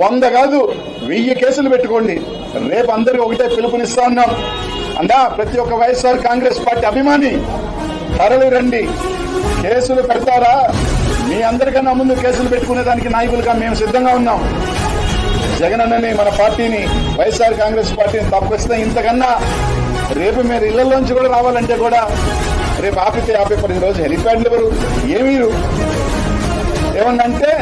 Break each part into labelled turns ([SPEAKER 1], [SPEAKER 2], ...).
[SPEAKER 1] 100 కాదు 1000 కేసులు పెట్టుకోండి. రేపు అందరికి ఒకటే పిలుపునిస్తా ఉన్నాం. ప్రతి ఒక్క వైఎస్ఆర్ కాంగ్రెస్ పార్టీ అభిమాని తరలి రండి. కేసులు పెడతారా? మీ అందరికన్నా ముందు కేసులు పెట్టుకునేదానికి నాయకులుగా మేము సిద్ధంగా ఉన్నాం. జగన్ అన్నని, మన పార్టీని, వైఎస్ఆర్ కాంగ్రెస్ పార్టీని తప్పిస్తే ఇంతకన్నా రేపు మీరు ఇళ్లలోంచి కూడా రావాలంటే కూడా రేపు ఆపే రోజు హెలిప్యాడ్లు ఎవరు ఏమీరు ఏమన్నంటే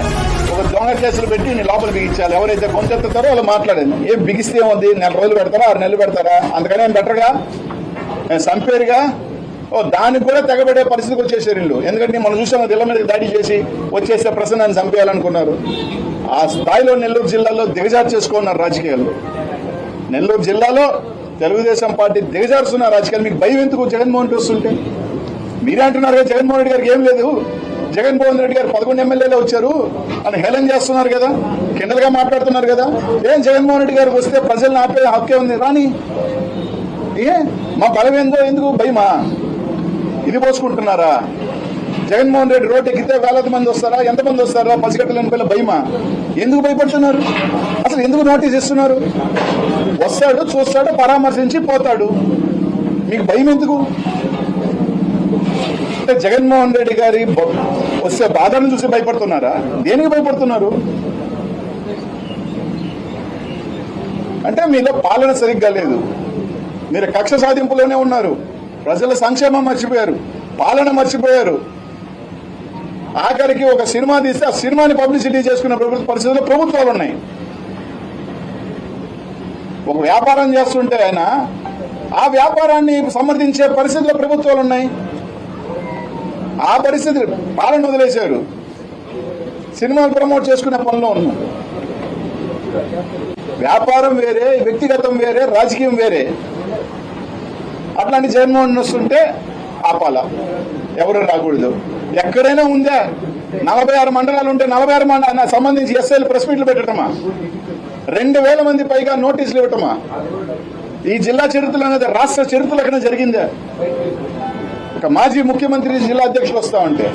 [SPEAKER 1] ఒక దొంగ కేసులు పెట్టి నీ లోపల బిగించాలి. ఎవరైతే కొంచెత్తారో వాళ్ళు మాట్లాడేది. ఏం బిగిస్తే ఉంది? 4 రోజులు పెడతారా, 6 నెలలు పెడతారా? అందుకనే బెటర్గా సంపేరుగా దానికి కూడా తెగబడే పరిస్థితికి వచ్చేసారు వీళ్ళు. ఎందుకంటే మనం చూసాం, ఇళ్ల మీద దాడి చేసి వచ్చేస్తే ప్రసన్నాన్ని చంపేయాలనుకున్నారు. ఆ స్థాయిలో నెల్లూరు జిల్లాలో దిగజారు చేసుకున్నారు రాజకీయాలు. నెల్లూరు జిల్లాలో తెలుగుదేశం పార్టీ దిగజారుస్తున్న రాజకీయాలు. మీకు భయం ఎందుకు? జగన్మోహన్ రెడ్డి వస్తుంటే మీరే అంటున్నారు కదా, జగన్మోహన్ రెడ్డి గారికి ఏం లేదు, జగన్మోహన్ రెడ్డి గారు 11 ఎమ్మెల్యేలు వచ్చారు అని హేళన చేస్తున్నారు కదా, కిండలుగా మాట్లాడుతున్నారు కదా. ఏం జగన్మోహన్ రెడ్డి గారికి వస్తే ప్రజలను ఆపే హక్కే ఉంది, రాని. మా బలం ఏందో, ఎందుకు భయమా? ఇది పోసుకుంటున్నారా? జగన్మోహన్ రెడ్డి రోడ్డు ఎక్కితే వేలాది మంది వస్తారా? ఎంతమంది వస్తారా? పసిగట్టలేని పిల్ల భయమా? ఎందుకు భయపడుతున్నారు? అసలు ఎందుకు నోటీస్ ఇస్తున్నారు? వస్తాడు, చూస్తాడు, పరామర్శించి పోతాడు. మీకు భయం ఎందుకు? అంటే జగన్మోహన్ రెడ్డి గారి వస్తే బాధను చూసి భయపడుతున్నారా? దేనికి భయపడుతున్నారు? అంటే మీలో పాలన సరిగ్గా లేదు. మీరు కక్ష సాధింపులోనే ఉన్నారు. ప్రజల సంక్షేమం మర్చిపోయారు, పాలన మర్చిపోయారు. ఆఖరికి ఒక సినిమా తీస్తే ఆ సినిమాని పబ్లిసిటీ చేసుకునే పరిస్థితుల్లో ప్రభుత్వాలు ఉన్నాయి. ఒక వ్యాపారం చేస్తుంటే ఆయన ఆ వ్యాపారాన్ని సమర్థించే పరిస్థితుల్లో ప్రభుత్వాలు ఉన్నాయి. ఆ పరిస్థితి పాలన వదిలేశారు. సినిమాలు ప్రమోట్ చేసుకునే పనిలో ఉన్నాం. వ్యాపారం వేరే, వ్యక్తిగతం వేరే, రాజకీయం వేరే. అట్లాంటి జగన్మోహన్ వస్తుంటే ఆపాలా, ఎవరు రాకూడదు. ఎక్కడైనా ఉందా? 46 మండలాలు ఉంటే 46 మండలాలకు సంబంధించి ఎస్ఐలు ప్రెస్ మీట్లు పెట్టడమా? 2000 మంది పైగా నోటీసులు ఇవ్వటమా? ఈ జిల్లా చరిత్రలో అనేది రాష్ట్ర చరిత్రలో ఎక్కడ జరిగిందా? ఒక మాజీ ముఖ్యమంత్రి జిల్లా అధ్యక్షులు వస్తా ఉంటే